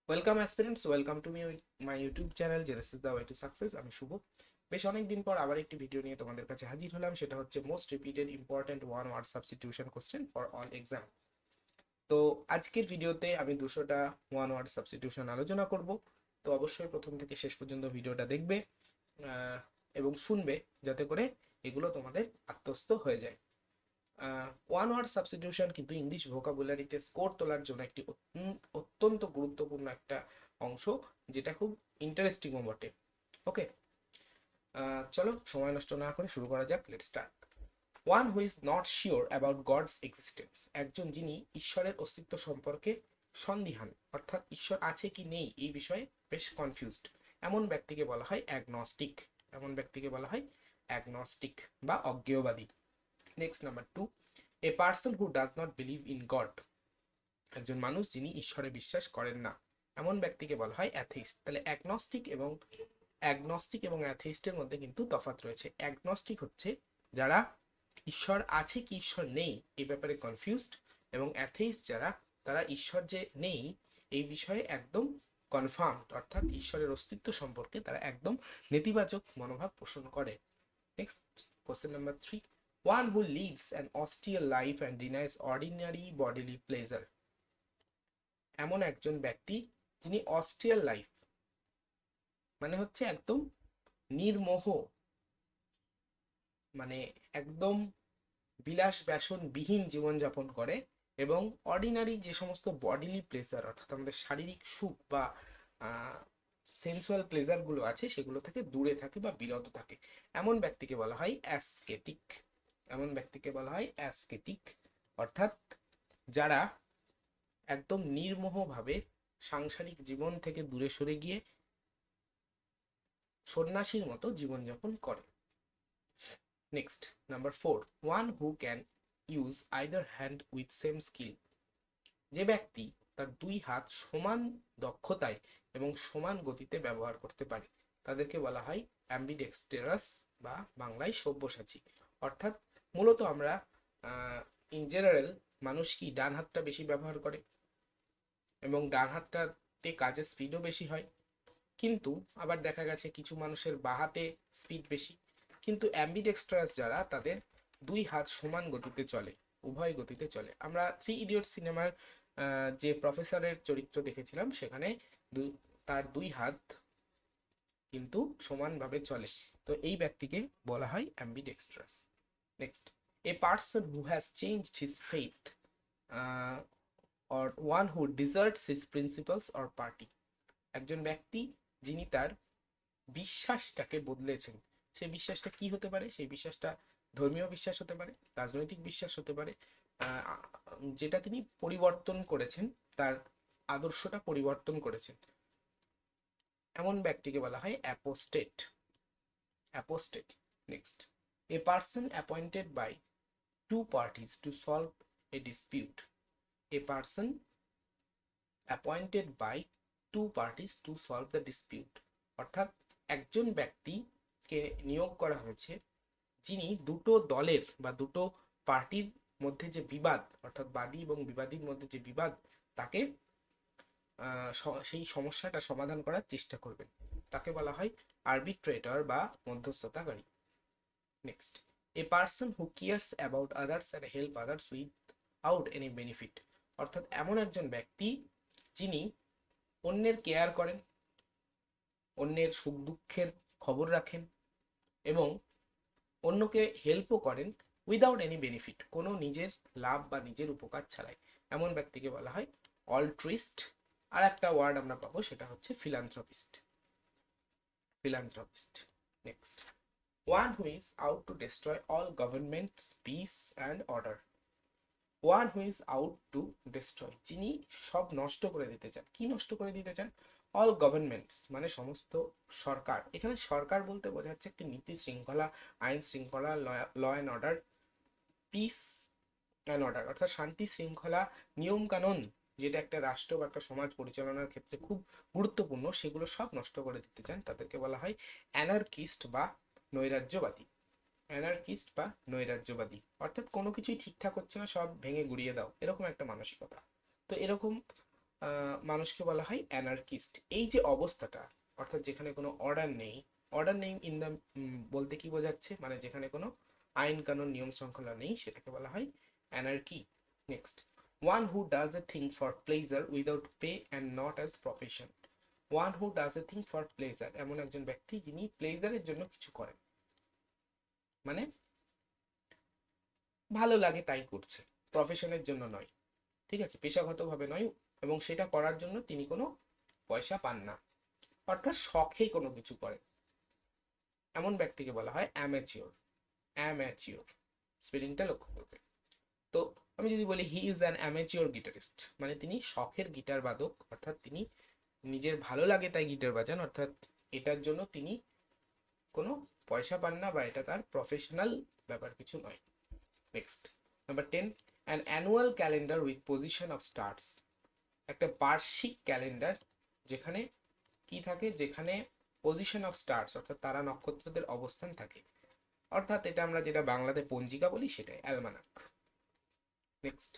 Welcome aspirants, welcome to my YouTube channel Genesis the way to success. আমি শুভ। বেশ অনেকদিন পর আবার একটি ভিডিও নিয়ে তোমাদের কাছে হাজির হলাম। সেটা হচ্ছে most repeated important one word substitution question for all exam. তো আজকের ভিডিওতে আমি 200টা ওয়ান ওয়ার্ড সাবস্টিটিউশন আলোচনা করব। তো অবশ্যই প্রথম থেকে শেষ পর্যন্ত ভিডিওটা দেখবে এবং শুনবে, যাতে করে এগুলো তোমাদের আত্মস্থ হয়ে যায়। ওয়ান ওয়ার্ড সাবস্টিটিউশন কিন্তু ইংলিশ ভোকাবুলারিতে স্কোর তোলার জন্য একটি অত্যন্ত গুরুত্বপূর্ণ একটা অংশ, যেটা খুব ইন্টারেস্টিংও বটে। ওকে, চলো সময় নষ্ট না করে শুরু করা যাক। Let's start. One who is not sure about God's existence, একজন যিনি ঈশ্বরের অস্তিত্ব সম্পর্কে সন্দিহান, অর্থাৎ ঈশ্বর আছে কি নেই এই বিষয়ে বেশ কনফিউজড, এমন ব্যক্তিকে বলা হয় অ্যাগনস্টিক। এমন ব্যক্তিকে বলা হয় অ্যাগনস্টিক বা অজ্ঞেয়বাদী। Next, number 2, a person who does not believe in god, একজন মানুষ যিনি ঈশ্বরে বিশ্বাস করেন না, এমন ব্যক্তিকে বলা হয় অ্যাথেইস্ট। তাহলে অ্যাগনস্টিক এবং অ্যাথেইস্টের মধ্যে কিন্তু তফাৎ রয়েছে। অ্যাগনস্টিক হচ্ছে যারা ঈশ্বর আছে কি ঈশ্বর নেই এই ব্যাপারে কনফিউজড, এবং অ্যাথেইস্ট যারা, তারা ঈশ্বর যে নেই এই বিষয়ে একদম কনফার্মড, অর্থাৎ ঈশ্বরের অস্তিত্ব সম্পর্কে তারা একদম নেতিবাচক মনোভাব পোষণ করে। Next, question number 3, one who leads an austere life and denies ordinary bodily pleasure, এমন একজন ব্যক্তি যিনি অস্টিয়ার লাইফ মানে হচ্ছে একদম নির্মোহ, মানে একদম বিলাস ব্যাসন বিহীন জীবনযাপন করে, এবং অর্ডিনারি যে সমস্ত বডিলি প্লেজার, অর্থাৎ আমাদের শারীরিক সুখ বা সেন্সুয়াল প্লেজার গুলো আছে সেগুলো থেকে দূরে থাকে বা বিরত থাকে, এমন ব্যক্তিকে বলা হয় অ্যাসকেটিক। এমন ব্যক্তিকে বলা হয় অ্যাসকেটিক, অর্থাৎ যারা একদম নির্মোহভাবে সাংসারিক জীবন থেকে দূরে সরে গিয়ে সন্ন্যাসীর মতো জীবনযাপন করে। Next, number 4, one who can use either hand with same skill, যে ব্যক্তি তার দুই হাত সমান দক্ষতায় এবং সমান গতিতে ব্যবহার করতে পারে, তাদেরকে বলা হয় অ্যাম্বিডেক্সটেরাস বা বাংলায় সব্যসাচী। অর্থাৎ মূলত আমরা ইন জেনারেল মানুষ কি ডান হাতটা বেশি ব্যবহার করে, এবং ডান হাতটাতে কাজের স্পিডও বেশি হয়। কিন্তু আবার দেখা গেছে কিছু মানুষের বাঁ হাতে স্পিড বেশি। কিন্তু অ্যাম্বিডেক্সট্রাস যারা, তাদের দুই হাত সমান গতিতে চলে, উভয় গতিতে চলে। আমরা থ্রি ইডিয়ট সিনেমার যে প্রফেসরের চরিত্র দেখেছিলাম, সেখানে তার দুই হাত কিন্তু সমানভাবে চলে। তো এই ব্যক্তিকে বলা হয় ambidextrous. Next, a person who has changed his faith or one who deserts his principles or party, একজন ব্যক্তি যিনি তার বিশ্বাসটাকে বদলেছেন। সেই বিশ্বাসটা কি হতে পারে? সেই বিশ্বাসটা ধর্মীয় বিশ্বাস হতে পারে, রাজনৈতিক বিশ্বাস হতে পারে, যেটা তিনি পরিবর্তন করেছেন, তার আদর্শটা পরিবর্তন করেছেন, এমন ব্যক্তিকে বলা হয় apostate. Apostate. Next, a person appointed by two parties to solve a dispute, a person appointed by two parties to solve the dispute, অর্থাৎ একজন ব্যক্তিকে নিয়োগ করা হয়েছে যিনি দুটো দলের বা দুটো পার্টির মধ্যে যে বিবাদ, অর্থাৎ বাদী এবং বিবাদীর মধ্যে যে বিবাদ, তাকে সেই সমস্যাটা সমাধান করার চেষ্টা করবেন, তাকে বলা হয় আরবিট্রেটর বা মধ্যস্থতাকারী। Next, a person who cares about others and help others without any benefit, অর্থাৎ এমন একজন ব্যক্তি যিনি অন্যের কেয়ার করেন, অন্যের সুখ দুঃখের খবর রাখেন, এবং অন্যকে হেল্পও করেন উইদাউট এনি বেনিফিট, কোনো নিজের লাভ বা নিজের উপকার ছাড়াই, এমন ব্যক্তিকে বলা হয় অল্ট্রিস্ট। আর একটা ওয়ার্ড আমরা পাবো, সেটা হচ্ছে philanthropist. Philanthropist. Next, one who is out to destroy all governments peace and order, one who is out to destroy, যিনি সব নষ্ট করে দিতে চান। কি নষ্ট করে দিতে চান? অল গভর্নমেন্টস মানে সমস্ত সরকার। এখানে সরকার বলতে বোঝাচ্ছে একটি নীতি শৃঙ্খলা, আইন শৃঙ্খলা, law and order, peace and order, অর্থাৎ শান্তি শৃঙ্খলা, নিয়ম কানুন, যেটা একটা রাষ্ট্র বা একটা সমাজ পরিচালনার ক্ষেত্রে খুব গুরুত্বপূর্ণ, সেগুলো সব নষ্ট করে দিতে চান, তাদেরকে বলা হয় অ্যানার্কিস্ট বা নৈরাজ্যবাদী। অ্যানার্কিস্ট বা নৈরাজ্যবাদী, অর্থাৎ কোনো কিছুই ঠিকঠাক হচ্ছে না, সব ভেঙে গুড়িয়ে দাও, এরকম একটা মানসিকতা। তো এরকম মানুষকে বলা হয় অ্যানার্কিস্ট। এই যে অবস্থাটা, অর্থাৎ যেখানে কোনো অর্ডার নেই, অর্ডার নেই ইন দ্য বলতে কি বোঝাচ্ছে, মানে যেখানে কোনো আইন কানুন নিয়ম শৃঙ্খলা নেই, সেটাকে বলা হয় anarchy. Next, one who does a thing for pleasure without pay and not as profession. One who does a thing for pleasure, এমন একজন ব্যক্তি যিনি প্লেজারের জন্য কিছু করেন, মানে ভালো লাগে তাই করছে, প্রফেশনের জন্য নয়, ঠিক আছে, পেশাগতভাবে নয়, এবং সেটা করার জন্য তিনি কোনো পয়সা পান না, অর্থাৎ শখে কোনো কিছু করে, এমন ব্যক্তিকে বলা হয় অ্যামেচিওর। অ্যামেচিওর স্পেলিংটা লক্ষ্য করবে। তো আমি যদি বলি he is an amateur guitarist, মানে তিনি শখের গিটার বাদক, অর্থাৎ তিনি নিজের ভালো লাগে তাই গিটার বাজান, অর্থাৎ এটার জন্য তিনি কোনো পয়সা পান না বা এটা তার প্রফেশনাল ব্যাপার কিছু নয়। Next, number 10, an annual calendar with position of stars. একটা বার্ষিক ক্যালেন্ডার যেখানে কি থাকে, যেখানে পজিশন অফ স্টার্স অর্থাৎ তারা নক্ষত্রদের অবস্থান থাকে, অর্থাৎ এটা আমরা যেটা বাংলাতে পঞ্জিকা বলি সেটাই almanac. Next,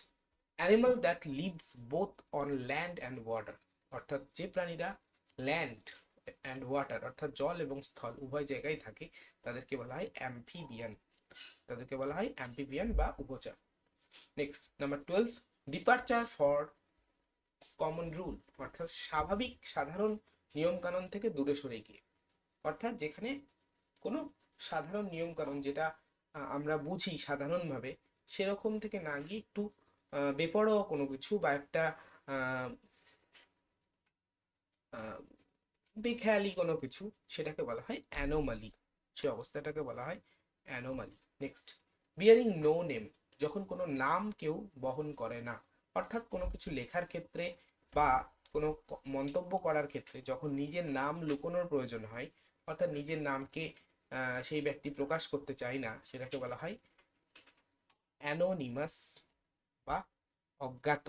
animal that lives both on land and water, অর্থাৎ যে প্রাণীরা ল্যান্ড অ্যান্ড ওয়াটার অর্থাৎ জল এবং স্থল উভয় জায়গায় থাকে তাদেরকে বলা হয় অ্যাম্ফিবিয়ান, তাদেরকে বলা হয় অ্যাম্ফিবিয়ান বা উভচর। Next, number 12, departure for common rule, অর্থাৎ স্বাভাবিক সাধারণ নিয়ম কানুন থেকে দূরে সরে গিয়ে, অর্থাৎ যেখানে কোনো সাধারণ নিয়ম কানুন যেটা আমরা বুঝি সাধারণভাবে সেরকম থেকে না গিয়ে একটু বেপরোয়া কোনো কিছু বা একটা বেখেয়ালি কোনো কিছু, সেটাকে বলা হয় অ্যানোমালি, সে অবস্থাটাকে বলা হয় anomaly. Next, bearing no name, যখন কোনো নাম কেউ বহন করে না, অর্থাৎ কোনো কিছু লেখার ক্ষেত্রে বা কোনো মন্তব্য করার ক্ষেত্রে যখন নিজের নাম লুকোনোর প্রয়োজন হয়, অর্থাৎ নিজের নামকে সেই ব্যক্তি প্রকাশ করতে চায় না, সেটাকে বলা হয় অ্যানোনিমাস বা অজ্ঞাত।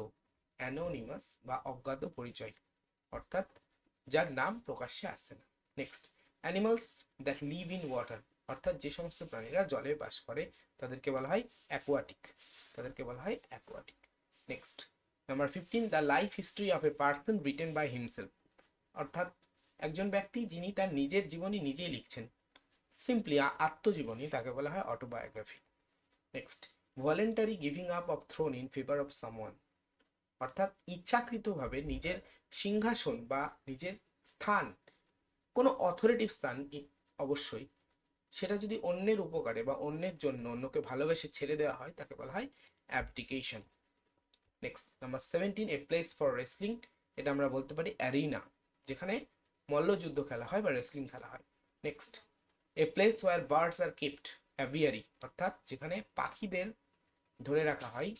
অ্যানোনিমাস বা অজ্ঞাত পরিচয়, অর্থাৎ যার নাম প্রকাশ্যে আসছে না। Next, animals that live in water, অর্থাৎ যে সমস্ত প্রাণীরা জলে বাস করে তাদেরকে বলা হয় অ্যাকোয়াটিক, তাদেরকে বলা হয় aquatic. Next, number 15, the life history of a person written by himself, অর্থাৎ একজন ব্যক্তি যিনি তার নিজের জীবনী নিজেই লিখছেন, সিম্পলি আত্মজীবনী, তাকে বলা হয় autobiography. Next, voluntary giving up of throne in favour of someone, অর্থাৎ ইচ্ছাকৃতভাবে নিজের সিংহাসন বা নিজের স্থান, কোনো অথরিটিভ স্থান অবশ্যই, সেটা যদি অন্যের উপকারে বা অন্যের জন্য অন্যকে ভালোবেসে ছেড়ে দেওয়া হয় তাকে বলা হয় abdication. Next, number 17, A place for wrestling, এটা আমরা বলতে পারি অ্যারিনা, যেখানে মল্লযুদ্ধ খেলা হয় বা রেসলিং খেলা হয়। Next, a place where birds R kept, aviary, অর্থাৎ যেখানে পাখিদের ধরে রাখা হয়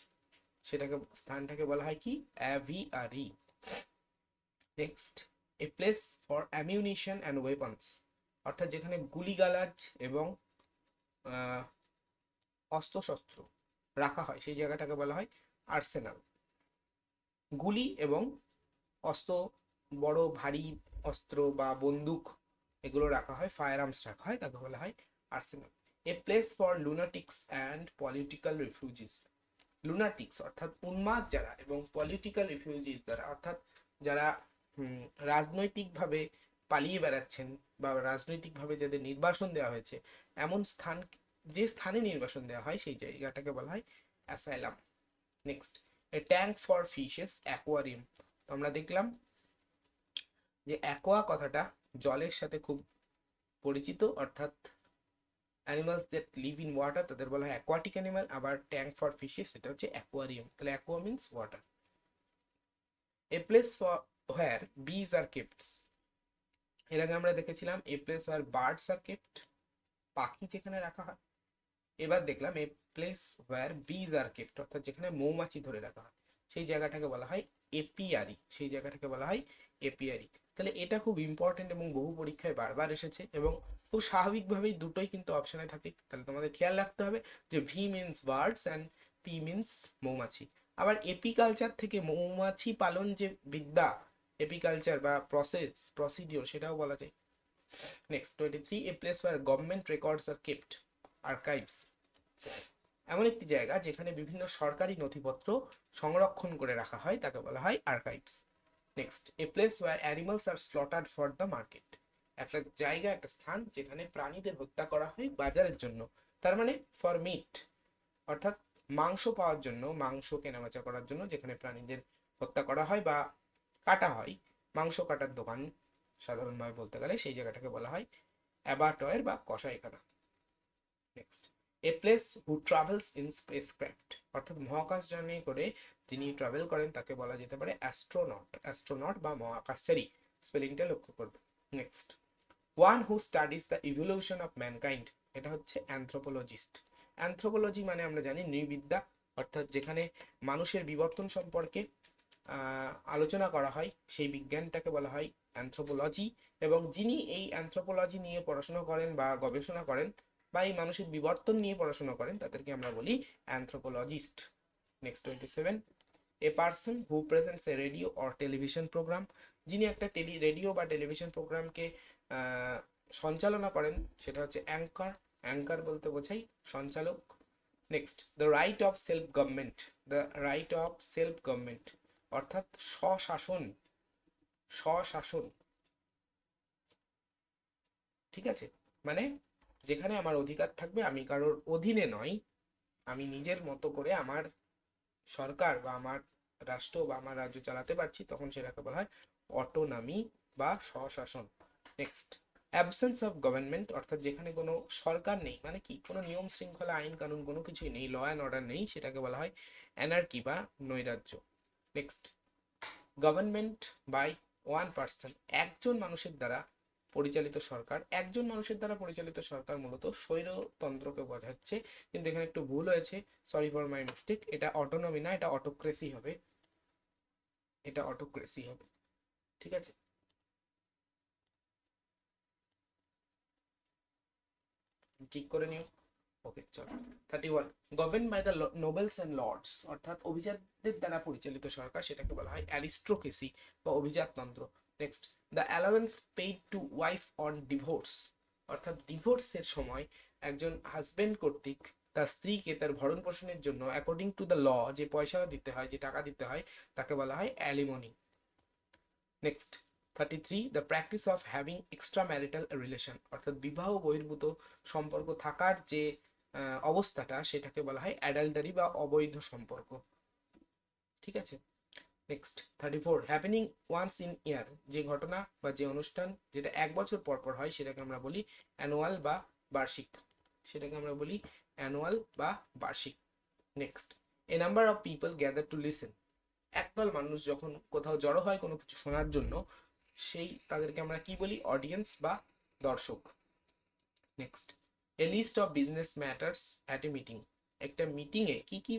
সেটাকে স্থানটাকে বলা হয় কি aviary. Next, a place for ammunition and weapons, অর্থাৎ যেখানে গুলিগালাজ এবং অস্ত্রশস্ত্র রাখা হয় সেই জায়গাটাকে বলা হয় আর্সেনাল। গুলি এবং অস্ত্র, বড় ভারী অস্ত্র বা বন্দুক এগুলো রাখা হয়, ফায়ার আর্মস রাখা হয়, তাকে বলা হয় arsenal. A place for lunatics and political refugees, lunatics অর্থাৎ উন্মাদ যারা এবং পলিটিক্যাল রিফিউজিস যারা, অর্থাৎ যারা রাজনৈতিকভাবে পালিয়ে বেড়াচ্ছেন বা রাজনৈতিকভাবে যাদের নির্বাসন দেওয়া হয়েছে, এমন স্থান, যে স্থানে নির্বাসন দেওয়া হয় সেই জায়গাটাকে বলা হয় asylum. Next, A tank for fishes, aquarium, আমরা দেখলাম যে অ্যাকোয়া কথাটা জলের সাথে খুব পরিচিত, অর্থাৎ animals that live in water তাদের বলা হয় অ্যাকোয়াটিক অ্যানিমাল, আবার ট্যাঙ্ক ফর ফিশেস সেটা হচ্ছে অ্যাকোয়ারিয়াম, তাহলে aqua means water. A place for where bees are kepts, এর আগে আমরা দেখেছিলাম a place where birds are kept, পাখি যেখানে রাখা হয়, এবার দেখলাম এ place where bees are kept, অর্থাৎ যেখানে মৌমাছি ধরে রাখা হয় সেই জায়গাটাকে বলা হয় এপিয়ারি, সেই জায়গাটাকে বলা হয় এপিয়ারি। তাহলে এটা খুব ইম্পর্টেন্ট এবং বহু পরীক্ষায় বারবার এসেছে এবং খুব স্বাভাবিকভাবেই দুটোই কিন্তু অপশনে থাকে, তাহলে তোমাদের খেয়াল রাখতে হবে যে V means birds and P means মৌমাছি। আবার এপিকালচার থেকে মৌমাছি পালন যে বিদ্যা, এপিকালচার বা প্রসিডিওর সেটাও বলা যায়। Next, 23, a place where government records are kept, archives, এমন একটি জায়গা যেখানে বিভিন্ন সরকারি নথিপত্র সংরক্ষণ করে রাখা হয় তাকে বলা হয় archives. Next, a place where animals are slaughtered for the market, একটা জায়গা, একটা স্থান যেখানে প্রাণীদের হত্যা করা হয় বাজারের জন্য, তার মানে ফর মিট, অর্থাৎ মাংস পাওয়ার জন্য, মাংস কেনাবেচা করার জন্য যেখানে প্রাণীদের হত্যা করা হয় বা কাটা হয়, মাংস কাটার দোকান সাধারণভাবে বলতে গেলে সেই জায়গাটাকে বলা হয় অ্যাবাটয়ের বা কসাইখানা। Next, a place who travels in spacecraft, অর্থাৎ মহাকাশযানে করে যিনি ট্রাভেল করেন তাকে বলা যেতে পারে অ্যাস্ট্রোনট, অ্যাস্ট্রোনট বা মহাকাশচারী, স্পেলিংটা লক্ষ্য করবে। Next, one who studies the evolution of mankind, এটা হচ্ছে অ্যানথ্রোপোলজিস্ট। অ্যানথ্রোপোলজি মানে আমরা জানি নৃবিদ্যা, অর্থাৎ যেখানে মানুষের বিবর্তন সম্পর্কে আলোচনা করা হয়, সেই বিজ্ঞানটাকে বলা হয় অ্যানথ্রোপোলজি। এবং যিনি এই অ্যানথ্রোপোলজি নিয়ে পড়াশোনা করেন বা গবেষণা করেন বা এই মানুষের বিবর্তন নিয়ে পড়াশোনা করেন তাদেরকে আমরা বলি anthropologist. Next 27, a person who presents a radio or television programme, যিনি একটা রেডিও বা টেলিভিশন প্রোগ্রামকে সঞ্চালনা করেন সেটা হচ্ছে অ্যাঙ্কার। অ্যাঙ্কার বলতে বোঝাই সঞ্চালক। Next, the right of self government, the right of self government অর্থাৎ স্বশাসন, স্বশাসন, ঠিক আছে, মানে যেখানে আমার অধিকার থাকবে, আমি কারোর অধীনে নয়, আমি নিজের মতো করে আমার সরকার বা আমার রাষ্ট্র বা আমার রাজ্য চালাতে পারছি, তখন সেটাকে বলা হয় অটোনমি বা স্বশাসন। নেক্সট, অ্যাবসেন্স অফ গভর্নমেন্ট অর্থাৎ যেখানে কোনো সরকার নেই, মানে কি কোনো নিয়ম শৃঙ্খলা আইন কানুন কোনো কিছুই নেই, ল অ্যান্ড অর্ডার নেই, সেটাকে বলা হয় অ্যানার্কি বা নৈরাজ্য। Next, government by one person, একজন মানুষের দ্বারা পরিচালিত সরকার। একজন মানুষের দ্বারা পরিচালিত সরকার মূলত স্বৈরতন্ত্রকে বোঝাচ্ছে, কিন্তু এখানে একটু ভুল হয়েছে, সরি ফর মাই মিস্টেক, এটা অটোনমি না, এটা অটোক্রেসি হবে, এটা অটোক্রেসি হবে, ঠিক আছে। ঠিক করে নিও। ওকে, চলো। 31, govern by the nobles and lords, অর্থাৎ অভিজাতদের দ্বারা পরিচালিত সরকার, সেটাকে বলা হয় অ্যারিস্টোক্রেসি বা অভিজাততন্ত্র। Next, the allowance paid to wife on divorce, অর্থাৎ ডিভোর্সের সময় একজন হাজবেন্ড কর্তৃক তার স্ত্রীকে তার ভরণ পোষণের জন্য অ্যাকর্ডিং টু দ্য ল যে পয়সা দিতে হয়, যে টাকা দিতে হয়, তাকে বলা হয় alimony. Next, 33, the practice of having extra marital relation, অর্থাৎ বিবাহ বহির্ভূত সম্পর্ক থাকার যে অবস্থাটা, সেটাকে বলা হয় অ্যাডাল্টারি বা অবৈধ সম্পর্ক, ঠিক আছে। নেক্সট 34, হ্যাপেনিং ওয়ান্স ইন ইয়ার, যে ঘটনা বা যে অনুষ্ঠান যেটা এক বছর পর পর হয় সেটাকে আমরা বলি অ্যানুয়াল বা বার্ষিক, সেটাকে আমরা বলি অ্যানুয়াল বা বার্ষিক। Next, A number of people gather to listen, একদল মানুষ যখন কোথাও জড়ো হয় কোনো কিছু শোনার জন্য, সেই তাদেরকে আমরা কি বলি, অডিয়েন্স বা দর্শক। Next, a list of business matters at a meeting, একটা মিটিংয়ে কি কি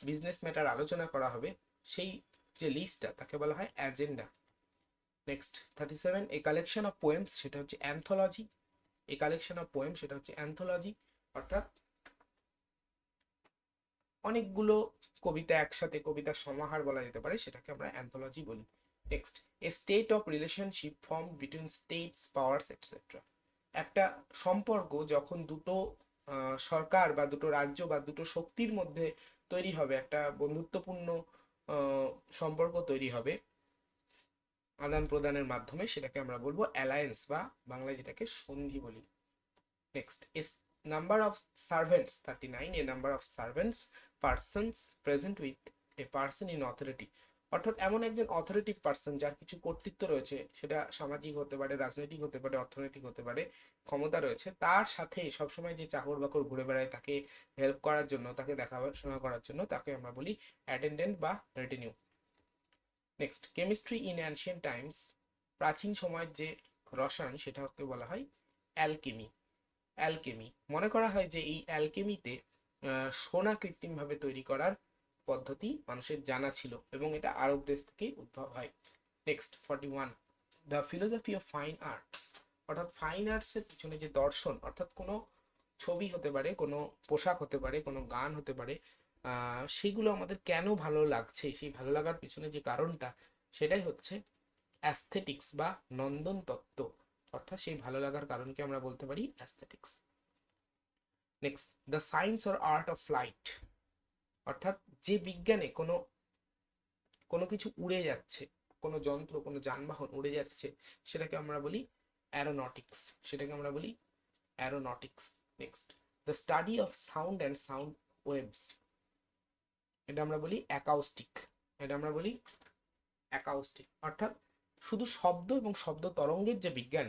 বিজনেস ম্যাটার আলোচনা করা হবে সেই যে লিস্টটা তাকে বলা হয় agenda. Next 37, a collection of poems, সেটা হচ্ছে anthology. A collection of poem সেটা হচ্ছে অ্যান্থোলজি, অর্থাৎ অনেকগুলো কবিতা একসাথে, কবিতার সমাহার বলা যেতে পারে, সেটাকে আমরা অ্যান্থোলজি বলি। Next, a state of relationship form between states powers etcetera, একটা সম্পর্ক যখন দুটো সরকার বা দুটো রাজ্য বা দুটো শক্তির মধ্যে তৈরি হবে, একটা বন্ধুত্বপূর্ণ সম্পর্ক তৈরি হবে আদান প্রদানের মাধ্যমে, সেটাকে আমরা বলবো অ্যালায়েন্স বা বাংলায় যেটাকে সন্ধি বলি। Next, as number of servants 39, a number of servants persons present with a person in authority, অর্থাৎ এমন একজন অথরিটিভ পার্সন যার কিছু কর্তৃত্ব রয়েছে, সেটা সামাজিক হতে পারে, রাজনৈতিক হতে পারে, অর্থনৈতিক হতে পারে, ক্ষমতা রয়েছে, তার সাথে সবসময় যে চাকর বাকর ঘুরে বেড়ায় তাকে হেল্প করার জন্য, তাকে দেখাশোনা করার জন্য, তাকে আমরা বলি অ্যাটেন্ডেন্ট বা retinue. Next, chemistry in ancient times, প্রাচীন সময়ের যে রসায়ন সেটাকে বলা হয় অ্যালকেমি। অ্যালকেমি মনে করা হয় যে এই অ্যালকেমিতে সোনা কৃত্রিমভাবে তৈরি করার পদ্ধতি মানুষের জানা ছিল এবং এটা আরব দেশ থেকেই উদ্ভব হয়। Next 41, the philosophy of fine arts, অর্থাৎ ফাইন আর্টসের পিছনে যে দর্শন, অর্থাৎ কোনো ছবি হতে পারে, কোনো পোশাক হতে পারে, কোনো গান হতে পারে, সেগুলো আমাদের কেন ভালো লাগছে, সেই ভালো লাগার পিছনে যে কারণটা, সেটাই হচ্ছে অ্যাস্থেটিক্স বা নন্দন তত্ত্ব, অর্থাৎ সেই ভালো লাগার কারণকে আমরা বলতে পারি aesthetics. Next, the science or art of flight, অর্থাৎ যে বিজ্ঞানে কোনো কোনো কিছু উড়ে যাচ্ছে, কোনো যন্ত্র, কোনো যানবাহন উড়ে যাচ্ছে, সেটাকে আমরা বলি Aeronautics. Next, the study of sound and sound waves, এটা আমরা বলি অ্যাকাউস্টিক। অর্থাৎ শুধু শব্দ এবং শব্দ তরঙ্গের যে বিজ্ঞান,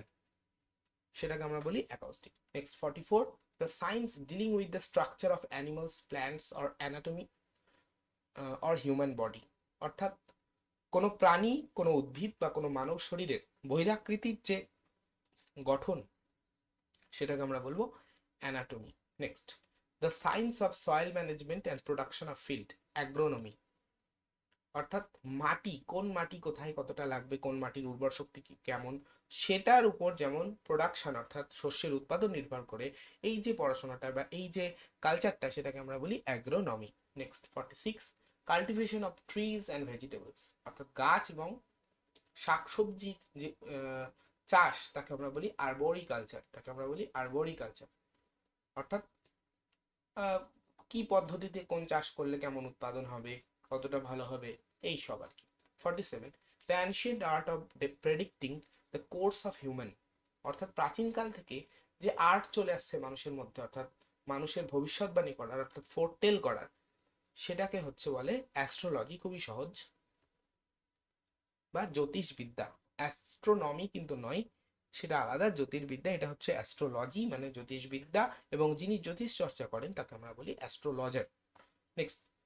সেটাকে আমরা বলি acoustic. Next 44, the science dealing with the structure of animals, plants or anatomy or human body, অর্থাৎ কোনো প্রাণী, কোনো উদ্ভিদ বা কোনো মানব শরীরের বহিরাকৃতির যে গঠন, সেটাকে আমরা বলবো anatomy. Next, the science of soil management and production of field, agronomy, অর্থাৎ মাটি, কোন মাটি কোথায় কতটা লাগবে, কোন মাটির উর্বর শক্তি কেমন, সেটার উপর যেমন প্রোডাকশন অর্থাৎ শস্যের উৎপাদন নির্ভর করে, এই যে পড়াশোনাটা বা এই যে কালচারটা, সেটাকে আমরা বলি agronomy. Next 46, cultivation of trees and vegetables, অর্থাৎ গাছ এবং শাকসবজি যে চাষ, তাকে আমরা বলি আরবোরিকালচার। অর্থাৎ কি পদ্ধতিতে কোন চাষ করলে কেমন উৎপাদন হবে, কতটা ভালো হবে, এই সব আর কি। 47, the ancient art of predicting the course of human, অর্থাৎ প্রাচীনকাল থেকে যে আর্ট চলে আসছে মানুষের মধ্যে, অর্থাৎ মানুষের ভবিষ্যৎবাণী করার, অর্থাৎ ফোরটেল করার, সেটাকে হচ্ছে বলে অ্যাস্ট্রোলজি। খুবই সহজ, বা জ্যোতিষবিদ্যা। অ্যাস্ট্রোনমি কিন্তু নয়, সেটা আলাদা। জ্যোতির্বিদ্যা, এটা হচ্ছে অ্যাস্ট্রোলজি, মানে জ্যোতিষবিদ্যা, এবং যিনি জ্যোতিষ চর্চা করেন তাকে আমরা বলি অ্যাস্ট্রোলজার।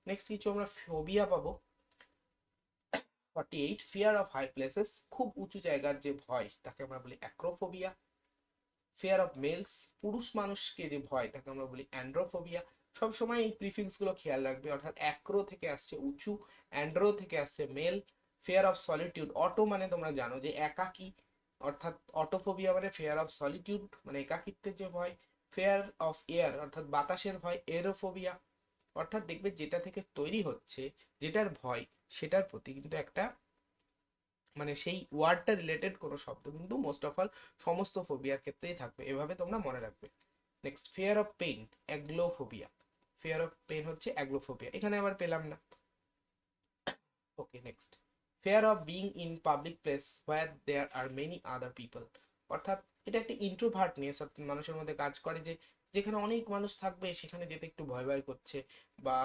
নেক্সট কিছু আমরা ফোবিয়া পাবো। 48, ফিয়ার অফ হাই প্লেসেস, খুব উঁচু জায়গার যে ভয়, তাকে আমরা বলি অ্যাক্রোফোবিয়া। ফিয়ার অফ মেলস, পুরুষ মানুষকে যে ভয়, তাকে আমরা বলি অ্যান্ড্রোফোবিয়া। সবসময় এই প্রিফিক্স গুলো খেয়াল রাখবে, অর্থাৎ অ্যাক্রো থেকে আসছে উঁচু, অ্যান্ড্রো থেকে আসছে male. Fear of solitude, auto মানে তোমরা জানো যে একাকী, অর্থাৎ অটোফোবিয়া মানে ফিয়ার অফ সলিটিউড, মানে একাকিত্বের যে ভয়। ফিয়ার অফ এয়ার, অর্থাৎ বাতাসের ভয়, এরোফোবিয়া। অর্থাৎ দেখবে যেটা থেকে তৈরি হচ্ছে, যেটার ভয়, সেটার প্রতি কিন্তু একটা, মানে সেই ওয়ার্ডটা রিলেটেড কোনো শব্দ কিন্তু মোস্ট অফ অল সমস্ত ফোবিয়ার ক্ষেত্রেই থাকবে, এভাবে তোমরা মনে রাখবে। Next, fear of pain, aglophobia. Fear of pain হচ্ছে অ্যাগ্লোফোবিয়া, এখানে আবার পেলাম না। Okay, next, fear of being in public place where there are many other people, অর্থাৎ এটা একটা ইন্ট্রোভার্ট নিয়ে মানুষের মধ্যে কাজ করে, যে যেখানে অনেক মানুষ থাকবে সেখানে যেতে একটু ভয় ভয় করছে, বা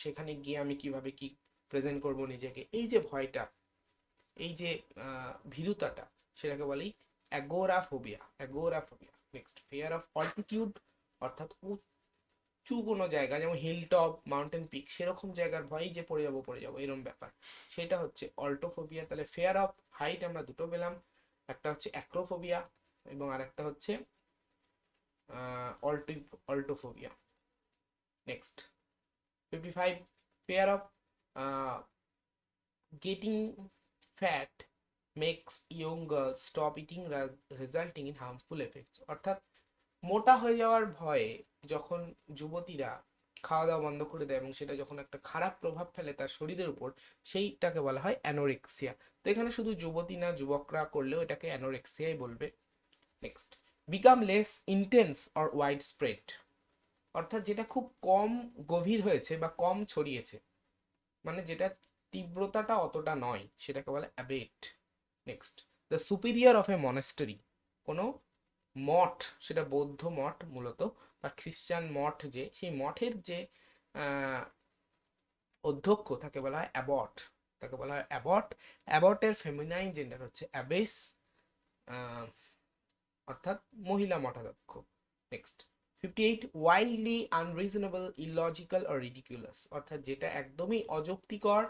সেখানে গিয়ে আমি কিভাবে কি প্রেজেন্ট করব নিজেকে, এই যে ভয়টা, এই যে ভীরুতাটা, সেটাকে বলি agoraphobia. Next, fear of altitude, অর্থাৎ উঁচু কোনো জায়গা, যেমন হিল টপ, মাউন্টেন পিক, সেরকম জায়গার ভয়, যে পড়ে যাবো এরকম ব্যাপার, সেটা হচ্ছে অল্টোফোবিয়া। তাহলে ফিয়ার অফ হাইট আমরা দুটো পেলাম, একটা হচ্ছে অ্যাক্রোফোবিয়া এবং আরেকটা হচ্ছে altophobia. Next 55, fear of getting fat makes young girls stop eating resulting in harmful effects, অর্থাৎ মোটা হয়ে যাওয়ার ভয়ে যখন যুবতীরা খাওয়া দাওয়া বন্ধ করে দেয় এবং সেটা যখন একটা খারাপ প্রভাব ফেলে তার শরীরের উপর, সেইটাকে বলা হয় অ্যানোরেক্সিয়া। তো এখানে শুধু যুবতী না, যুবকরা করলেও এটাকে অ্যানোরেক্সিয়াই বলবে। Next, become less intense or wide spread, অর্থাৎ যেটা খুব কম গভীর হয়েছে বা কম ছড়িয়েছে, মানে যেটা তীব্রতাটা অতটা নয়, সেটাকে বলে অ্যাবেট। নেক্সট, দ্য সুপিরিয়র অফ এ মনেস্টারি, কোনো মঠ, সেটা বৌদ্ধ মঠ মূলত বা খ্রিস্টান মঠ, যে সেই মঠের যে অধ্যক্ষ, তাকে বলা হয় অ্যাবট। অ্যাবটের ফেমিনাইন জেন্ডার হচ্ছে অ্যাবেস, অর্থাৎ মহিলা মঠাধ্যক্ষ। Next 58, wildly unreasonable, illogical or ridiculous, অর্থাৎ যেটা একদমই অযৌক্তিকর,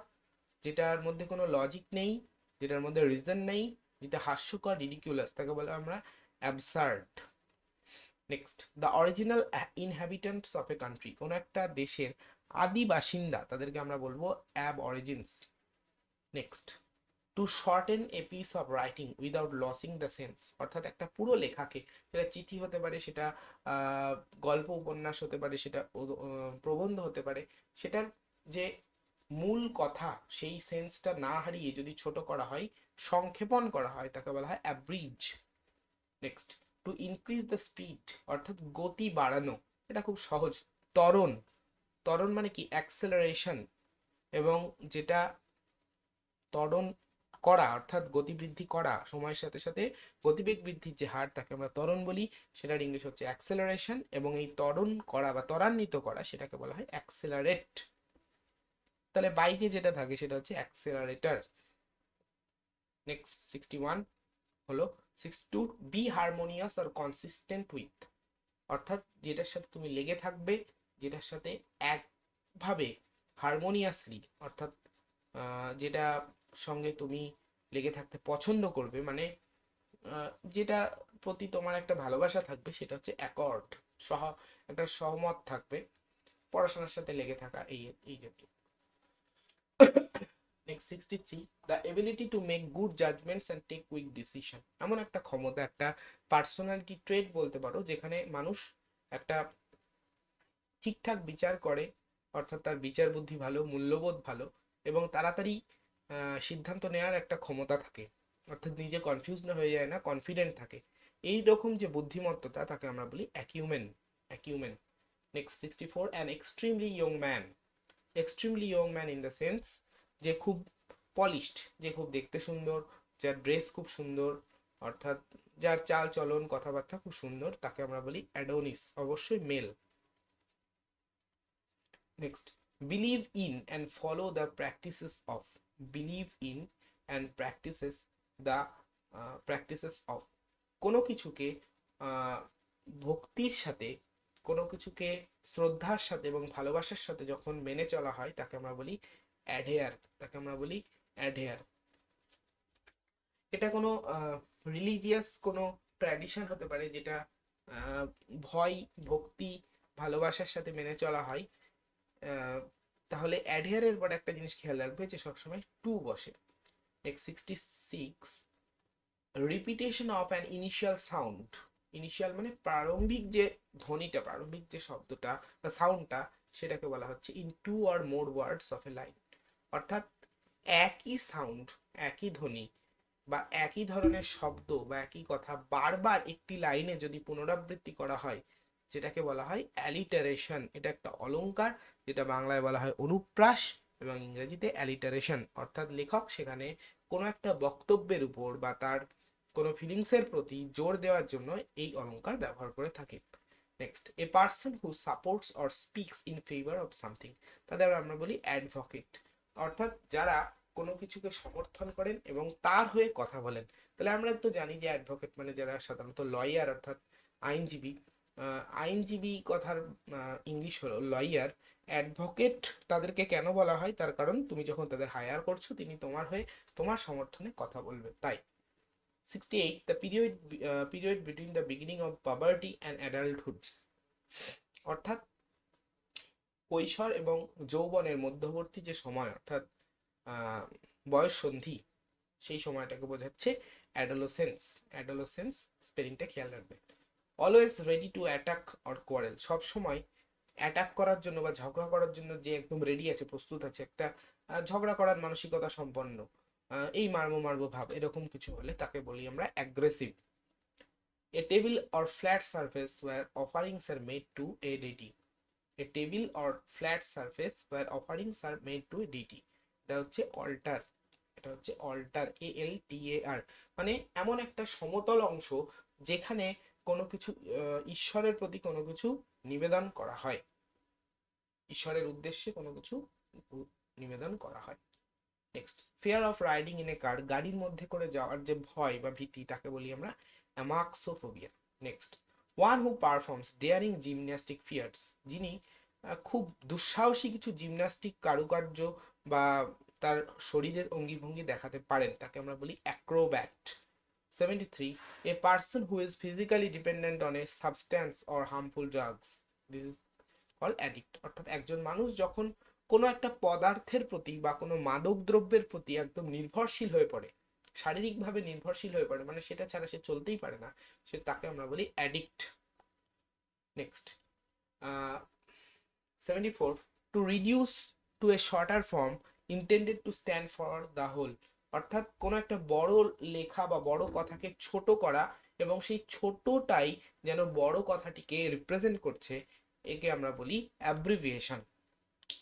যেটার মধ্যে কোনো লজিক নেই, যেটার মধ্যে রিজন নেই, যেটা হাস্যকর, রিডিকুলাস, তাকে বলে আমরা absurd. Next, the original inhabitants of a country, কোনো একটা দেশের আদি বাসিন্দা, তাদেরকে আমরা বলবো aborigines. Next, to shorten a piece of writing without losing the sense, অর্থাৎ একটা পুরো লেখাকে, সেটা চিঠি হতে পারে, সেটা গল্প উপন্যাস হতে পারে, সেটা প্রবন্ধ হতে পারে, সেটার যে মূল কথা, সেই সেন্সটা না হারিয়ে যদি ছোট করা হয়, সংক্ষেপণ করা হয়, তাকে বলা হয় অ্যাব্রিজ। Next, to increase the speed, অর্থাৎ গতি বাড়ানো, এটা খুব সহজ। ত্বরণ মানে কি অ্যাক্সেলারেশন, এবং যেটা ত্বরণ করা অর্থাৎ গতিবৃদ্ধি করা, সময়ের সাথে সাথে গতিবেগ বৃদ্ধির যে হার তাকে আমরা ত্বরণ বলি, সেটার ইংলিশ হচ্ছে অ্যাক্সেলারেশন, এবং এই ত্বরণ করা বা ত্বরান্বিত করা সেটাকে বলা হয় অ্যাক্সেলারেট। তাহলে বাইকে যেটা থাকে সেটা হচ্ছে অ্যাক্সেলারেটর। নেক্সট 61 হলো 62, বি হারমোনিয়াস আর কনসিস্টেন্ট উইথ, অর্থাৎ যেটার সাথে তুমি লেগে থাকবে, যেটার সাথে একভাবে হারমোনিয়াসলি, অর্থাৎ যেটা সঙ্গে তুমি লেগে থাকতে পছন্দ করবে, মানে যেটা প্রতি তোমার একটা ভালোবাসা থাকবে, সেটা হচ্ছে অ্যাকর্ড, একটা সহমত থাকবে, পড়াশোনার সাথে লেগে থাকা, এই জাতীয়। Next 63, the ability to make good judgements and take quick decision, এমন একটা ক্ষমতা, একটা পার্সোনালিটি ট্রেট বলতে পারো, যেখানে মানুষ একটা ঠিকঠাক বিচার করে, অর্থাৎ তার বিচার বুদ্ধি ভালো, মূল্যবোধ ভালো, এবং তাড়াতাড়ি সিদ্ধান্ত নেওয়ার একটা ক্ষমতা থাকে, অর্থাৎ নিজে কনফিউজ না হয়ে যায় না, কনফিডেন্ট থাকে। এই রকম যে বুদ্ধিমত্ততা তাকে আমরা বলি acumen. Next 64, an extremely young man, extremely young man in the sense যে খুব পলিশড, যে খুব দেখতে সুন্দর, যার ড্রেস খুব সুন্দর, অর্থাৎ যার চাল চলন কথাবার্তা খুব সুন্দর, তাকে আমরা বলি অ্যাডোনিস, অবশ্যই male. Next, believe in and follow the practices of, believe in and practices of, কোনো কিছুকে ভক্তির সাথে, কোনো কিছুকে শ্রদ্ধার সাথে এবং ভালোবাসার সাথে যখন মেনে চলা হয় তাকে আমরা বলি অ্যাডহেয়ার, তাকে আমরা বলি অ্যাডহেয়ার। এটা কোনো রিলিজিয়াস কোনো ট্র্যাডিশন হতে পারে, যেটা ভয়, ভক্তি, ভালোবাসার সাথে মেনে চলা হয়, তাহলে অ্যাডহেয়ারের পর একটা জিনিস খেয়াল রাখবে যে সবসময় টু বসে। Next 66, repetition of an initial sound, initial মানে প্রারম্ভিক যে ধ্বনিটা, প্রারম্ভিক যে শব্দটা বা সাউন্ডটা, সেটাকে বলা হচ্ছে in two or more words of a line, অর্থাৎ একই সাউন্ড, একই ধ্বনি বা একই ধরনের শব্দ বা একই কথা বারবার একটি লাইনে যদি পুনরাবৃত্তি করা হয়, যেটাকে বলা হয় অ্যালিটারেশন। এটা একটা অলংকার, যেটা বাংলায় বলা হয় অনুপ্রাস এবং ইংরেজিতে অ্যালিটারেশন, অর্থাৎ লেখক সেখানে কোনো একটা বক্তব্যের উপর বা তার কোনো ফিলিংসের প্রতি জোর দেওয়ার জন্য এই অলংকার ব্যবহার করে থাকে। Next, a person who supports or speaks in favour of something, তাদের আমরা বলি অ্যাডভোকেট, অর্থাৎ যারা কোনো কিছুকে সমর্থন করেন এবং তার হয়ে কথা বলেন। তাহলে আমরা তো জানি যে অ্যাডভোকেট মানে যারা সাধারণত লয়ার, অর্থাৎ আইনজীবী। আইনজীবী কথার ইংলিশ হলো লয়ার। অ্যাডভোকেট তাদেরকে কেন বলা হয়, তার কারণ তুমি যখন তাদের হায়ার করছো, তিনি তোমার হয়ে তোমার সমর্থনে কথা বলবে, তাই। 68, the period between the beginning of puberty and adulthood, অর্থাৎ কৈশোর এবং যৌবনের মধ্যবর্তী যে সময়, অর্থাৎ বয়স সন্ধি, সেই সময়টাকে বোঝাচ্ছে অ্যাডোলেসেন্স। অ্যাডোলেসেন্স স্পেলিংটা খেয়াল রাখবে। Always ready to attack or quarrel, সব সময় অ্যাটাক করার জন্য বা ঝগড়া করার জন্য যে একদম রেডি আছে, প্রস্তুত আছে, একটা ঝগড়া করার মানসিকতা সম্পন্ন, এই মারবো ভাব, এরকম কিছু হলে তাকে বলি আমরা aggressive. A table or flat surface where offerings are made to a deity, a table or flat surface where offerings are made to a deity, এটা হচ্ছে অল্টার, এটা হচ্ছে অল্টার, ALTAR, মানে এমন একটা সমতল অংশ যেখানে কোনো কিছু ঈশ্বরের প্রতি কোনো কিছু নিবেদন করা হয়, ঈশ্বরের উদ্দেশ্যে কোনো কিছু নিবেদন করা হয়। Next, fear of riding in a car, গাড়ির মধ্যে করে যাওয়ার যে ভয় বা ভীতি, তাকে বলি আমরা amaxophobia. Next, one who performs daring gymnastic fears, যিনি খুব দুঃসাহসী কিছু জিমন্যাস্টিক কারুকার্য বা তার শরীরের অঙ্গি ভঙ্গি দেখাতে পারেন, তাকে আমরা বলি Acrobat. 73, A person who is physically dependent on a substance or harmful drugs, this is call addict, অর্থাৎ একজন মানুষ যখন কোনো একটা পদার্থের প্রতি বা কোনো মাদক দ্রব্যের প্রতি একদম নির্ভরশীল হয়ে পড়ে, শারীরিকভাবে নির্ভরশীল হয়ে পড়ে, মানে সেটা ছাড়া সে চলতেই পারে না, সে তাকে আমরা বলি addict. Next 74, to reduce to a shorter form intended to stand for the whole, অর্থাৎ কোনো একটা বড় লেখা বা বড় কথাকে ছোট করা এবং সেই ছোটটাই যেন বড় কথাটিকে রিপ্রেজেন্ট করছে, একে আমরা বলি অ্যাব্রিভিয়েশন।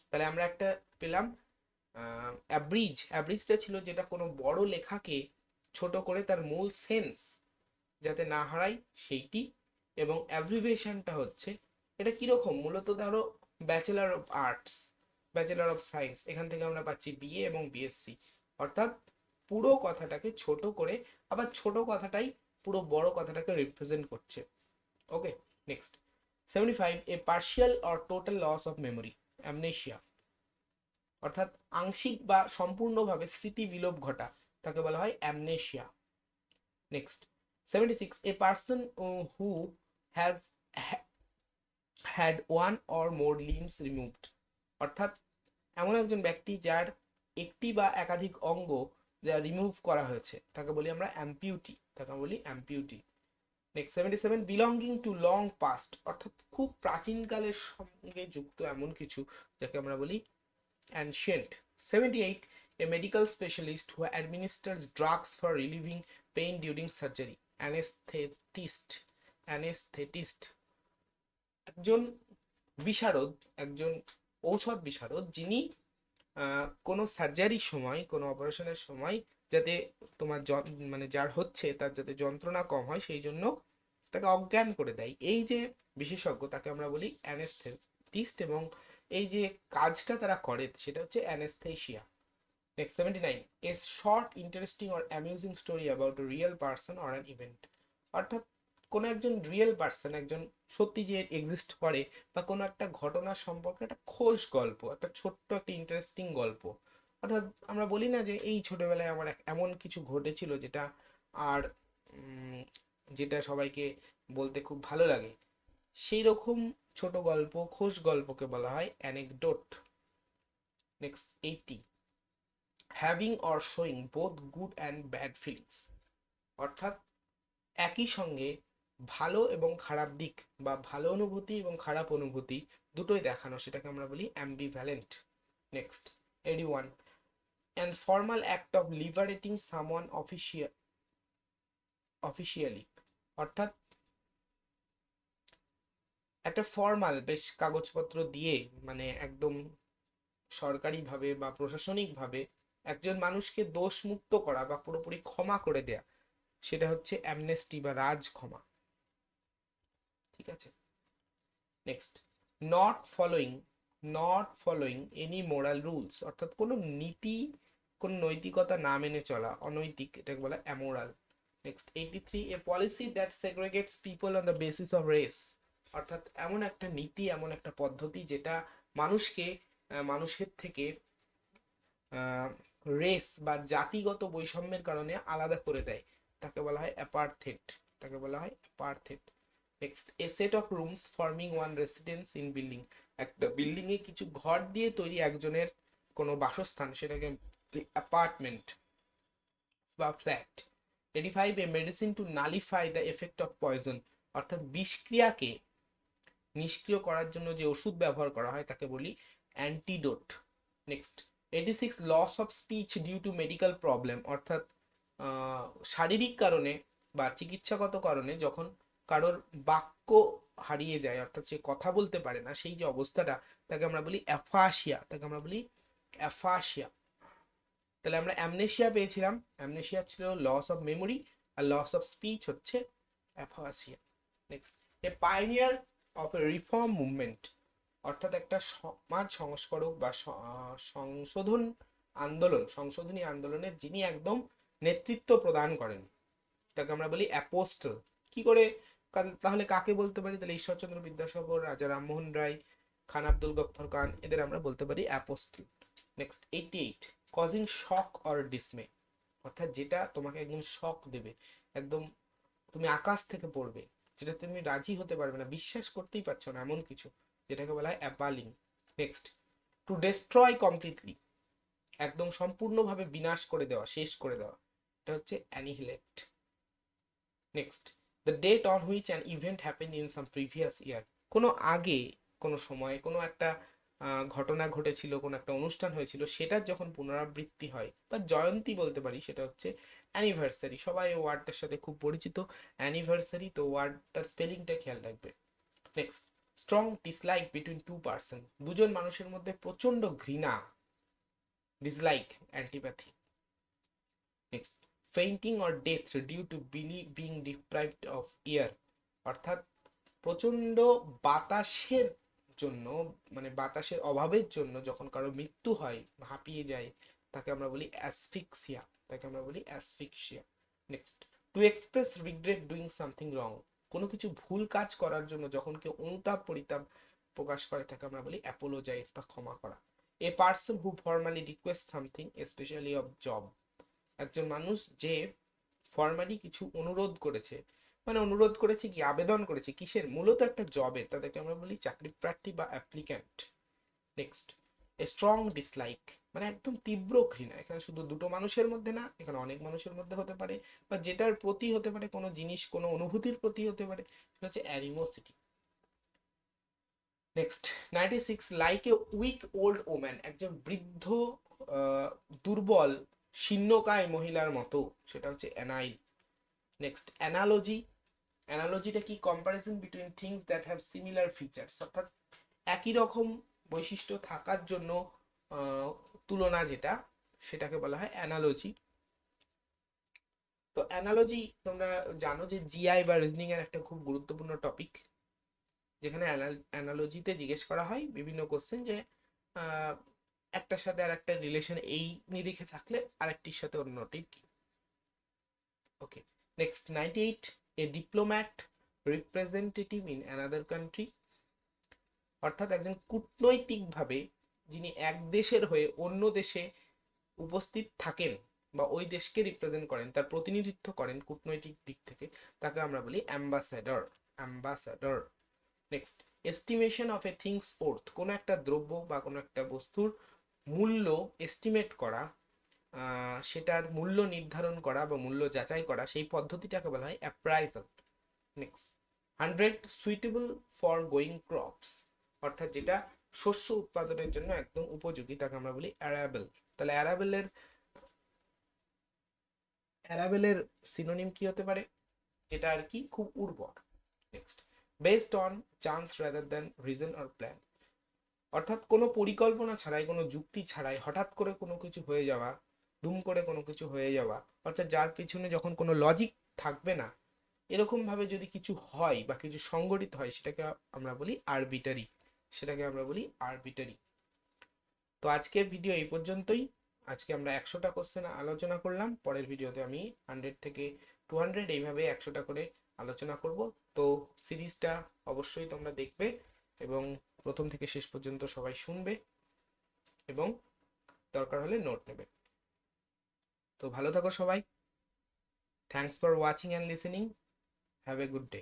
তাহলে আমরা একটা পেলাম অ্যাব্রিজটা ছিল যেটা কোনো বড় লেখাকে ছোট করে তার মূল সেন্স যাতে না হারাই সেইটি, এবং অ্যাব্রিভিয়েশনটা হচ্ছে এটা কিরকম, মূলত ধরো bachelor of arts, bachelor of science, এখান থেকে আমরা পাচ্ছি বিএ এবং বিএসসি, অর্থাৎ পুরো কথাটাকে ছোট করে, আবার ছোট কথাটাই পুরো বড় কথাটাকে রিপ্রেজেন্ট করছে। Okay, next 75, a partial or total loss of memory, amnesia, অর্থাৎ আংশিক বা সম্পূর্ণভাবে স্মৃতি বিলোপ ঘটা, তাকে বলা হয় amnesia. Next 76, A person who has had one or more limbs removed, অর্থাৎ এমন একজন ব্যক্তি যার একটি বা একাধিক অঙ্গ যা রিমুভ করা হয়েছে তাকে বলি আমরা অ্যাম্পিউটি, তাকে বলি amputee. Next 77, belonging to long past, অর্থাৎ খুব প্রাচীনকালের সঙ্গে যুক্ত এমন কিছু যাকে আমরা বলি ancient. 78, a medical specialist who administers drugs for relieving pain during surgery, anaesthetist, একজন বিশারদ, একজন ঔষধ বিশারদ, যিনি কোনো সার্জারির সময়, কোনো অপারেশনের সময় যাতে তোমার মানে যার হচ্ছে তার যাতে যন্ত্রণা কম হয় সেই জন্য তাকে অজ্ঞান করে দেয়, এই যে বিশেষজ্ঞ তাকে আমরা বলি অ্যানেস্থেটিস্ট, এবং এই যে কাজটা তারা করে সেটা হচ্ছে anaesthesia. Next 79, a short interesting or amusing story about a real person or an event, অর্থাৎ কোনো একজন রিয়েল পার্সন, একজন সত্যি যে এক্সিস্ট করে, বা কোনো একটা ঘটনার সম্পর্কে একটা খোশ গল্প, একটা ছোট্ট একটা ইন্টারেস্টিং গল্প, অর্থাৎ আমরা বলি না যে এই ছোটবেলায় আমার এমন কিছু ঘটেছিল যেটা আর যেটা সবাইকে বলতে খুব ভালো লাগে, সেই রকম ছোট গল্প, খোশ গল্পকে বলা হয় anecdote. Next 80, having or showing both good and bad feelings, অর্থাৎ একই সঙ্গে ভালো এবং খারাপ দিক, বা ভালো অনুভূতি এবং খারাপ অনুভূতি দুটোই দেখানো, সেটাকে আমরা বলি ambivalent. Next 81, an formal act of liberating someone officially, অর্থাৎ একটা ফর্মাল বেশ কাগজপত্র দিয়ে, মানে একদম সরকারিভাবে বা প্রশাসনিকভাবে একজন মানুষকে দোষমুক্ত করা বা পুরোপুরি ক্ষমা করে দেয়া, সেটা হচ্ছে অ্যামনেস্টি বা রাজ ক্ষমা। ঠিক আছে, next not following any moral rules, অর্থাৎ কোনো নীতি, কোনো নৈতিকতা না মেনে চলা, অনৈতিক, এটাকে বলা amoral. Next 83, a policy that segregates people on the basis of race, অর্থাৎ এমন একটা নীতি, এমন একটা পদ্ধতি যেটা মানুষকে মানুষের থেকে রেস বা জাতিগত বৈষম্যের কারণে আলাদা করে দেয়, তাকে বলা হয় অ্যাপার্থেড, তাকে বলা হয় apartheid. Next, a set of rooms forming one residence in building, একটা বিল্ডিং এ কিছু ঘর দিয়ে তৈরি একজনের কোনো বাসস্থান, সেটাকে অ্যাপার্টমেন্ট বা flat. 85, a medicine to nullify the effect of poison, অর্থাৎ বিষক্রিয়াকে নিষ্ক্রিয় করার জন্য যে ওষুধ ব্যবহার করা হয় তাকে বলি antidote. Next 86, loss of speech due to medical problem, অর্থাৎ শারীরিক কারণে বা চিকিৎসাগত কারণে যখন কারোর বাক্য হারিয়ে যায়, অর্থাৎ সে কথা বলতে পারে না, সেই যে অবস্থাটা তাকে আমরা বলি অ্যাফাসিয়া, তাকে আমরা বলি অ্যাফাসিয়া। তাহলে আমরা অ্যামনেশিয়া পেয়েছিলাম, অ্যামনেশিয়া ছিল লস অফ মেমোরি, আর লস অফ স্পিচ হচ্ছে aphasia. Next, a pioneer of a reform movement, অর্থাৎ একটা সমাজ সংস্কারক বা সংশোধনী আন্দোলনের যিনি একদম নেতৃত্ব প্রদান করেন, তাকে আমরা বলি অ্যাপোস্টল। কি করে, তাহলে কাকে বলতে পারি? তাহলে ঈশ্বরচন্দ্র বিদ্যাসাগর, রাজা রামমোহন রায়, খান আব্দুল গফফর খান, এদের আমরা বলতে পারি apostle. Next 88, causing shock or dismay, অর্থাৎ যেটা তোমাকে একদম শক দেবে, একদম তুমি আকাশ থেকে পড়বে, যেটা তুমি রাজি হতে পারবে না, বিশ্বাস করতেই পারছো না, এমন কিছু, যেটাকে বলা হয় appalling. Next, to destroy completely, একদম সম্পূর্ণভাবে বিনাশ করে দেওয়া, শেষ করে দেওয়া, এটা হচ্ছে annihilate. Next, the date on which an event happen in some previous year, কোনো আগে, কোনো সময়, কোনো একটা ঘটনা ঘটেছিল, কোনো একটা অনুষ্ঠান হয়েছিল, সেটার যখন পুনরাবৃত্তি হয় বা জয়ন্তী বলতে পারি, সেটা হচ্ছে অ্যানিভার্সারি। সবাই এই ওয়ার্ডটার সাথে খুব পরিচিত, অ্যানিভার্সারি, তো ওয়ার্ডটার স্পেলিংটা খেয়াল রাখবে। Next, strong dislike between to person, দুজন মানুষের মধ্যে প্রচন্ড ঘৃণা dislike, antipathy. Next, fainting or death due to being deprived of air, অর্থাৎ প্রচন্ড বাতাসের জন্য, মানে বাতাসের অভাবের জন্য যখন কারো মৃত্যু হয়, হাঁপিয়ে যায়, তাকে আমরা বলি অ্যাসফিক্সিয়া, তাকে আমরা বলি asphyxia. Next, to express regret doing something wrong, কোনো কিছু ভুল কাজ করার জন্য যখন কেউ অনুতাপ পরিতাপ প্রকাশ করে তাকে আমরা বলি অ্যাপোলোজাইজ বা ক্ষমা করা। এ person who formally request something specially of job, একজন মানুষ যে ফর্মালি কিছু অনুরোধ করেছে, মানে অনুরোধ করেছে কি, আবেদন করেছে কিসের, মূলত একটা জবের, তাদেরকে আমরা বলি চাকরি প্রার্থী বা applicant. Next, a strong dislike, মানে একদম তীব্র ঘৃণা, এখানে শুধু দুটো মানুষের মধ্যে না, এখানে অনেক মানুষের মধ্যে হতে পারে, বা যেটার প্রতি হতে পারে, কোনো জিনিস কোনো অনুভূতির প্রতি হতে পারে, সেটা হচ্ছে animosity. Next 96, like a weak old woman, একজন বৃদ্ধ দুর্বল শীর্ণকায় মহিলার মতো, সেটা হচ্ছে অ্যানাইল। নেক্সট, অ্যানালজি, অ্যানালজিটা কি, comparison between things that have similar features, অর্থাৎ একই রকম বৈশিষ্ট্য থাকার জন্য তুলনা, যেটা সেটাকে বলা হয় অ্যানালজি। তো অ্যানালজি তোমরা জানো যে জিআই বা রিজনিং এর একটা খুব গুরুত্বপূর্ণ টপিক, যেখানে অ্যানালজিতে জিজ্ঞেস করা হয় বিভিন্ন কোশ্চেন যে একটার সাথে আর একটা রিলেশন এই নিরিখে থাকলে আরেকটির সাথে অন্যটির কি। Okay, next 98, a diplomat representative in another country, অর্থাৎ একজন কূটনৈতিকভাবে যিনি এক দেশের হয়ে অন্য দেশে উপস্থিত থাকেন বা ওই দেশকে রিপ্রেজেন্ট করেন, তার প্রতিনিধিত্ব করেন কূটনৈতিক দিক থেকে, তাকে আমরা বলি ambassador, ambassador. Next, estimation of A things worth, কোনো একটা দ্রব্য বা কোনো একটা বস্তুর মূল্য এস্টিমেট করা, সেটার মূল্য নির্ধারণ করা বা মূল্য যাচাই করা, সেই পদ্ধতিটাকে বলা হয় appraisal. Next 100, suitable for going crops, অর্থাৎ যেটা শস্য উৎপাদনের জন্য একদম উপযোগী, তাকে আমরা বলি অ্যারাবেল। তাহলে অ্যারাবেলের সিনোনিম কি হতে পারে, যেটা আর কি খুব উর্বর। Next, based on chance rather than reason or plan, অর্থাৎ কোনো পরিকল্পনা ছাড়াই, কোনো যুক্তি ছাড়াই হঠাৎ করে কোনো কিছু হয়ে যাওয়া, দুম করে কোনো কিছু হয়ে যাওয়া, অর্থাৎ যার পিছনে যখন কোনো লজিক থাকবে না, এরকম ভাবে যদি কিছু হয় বা কিছু সংগঠিত হয়, সেটাকে আমরা বলি আরবিটারি, সেটাকে আমরা বলি আরবিটারি। তো আজকের ভিডিও এই পর্যন্তই। আজকে আমরা 100টা কোশ্চেন আলোচনা করলাম, পরের ভিডিওতে আমি 100 থেকে 200 এইভাবে 100টা করে আলোচনা করব। তো সিরিজটা অবশ্যই তোমরা দেখবে এবং প্রথম থেকে শেষ পর্যন্ত সবাই শুনবে এবং দরকার হলে নোট নেবে। তো ভালো থাকো সবাই। Thanks for watching and listening. Have a good day.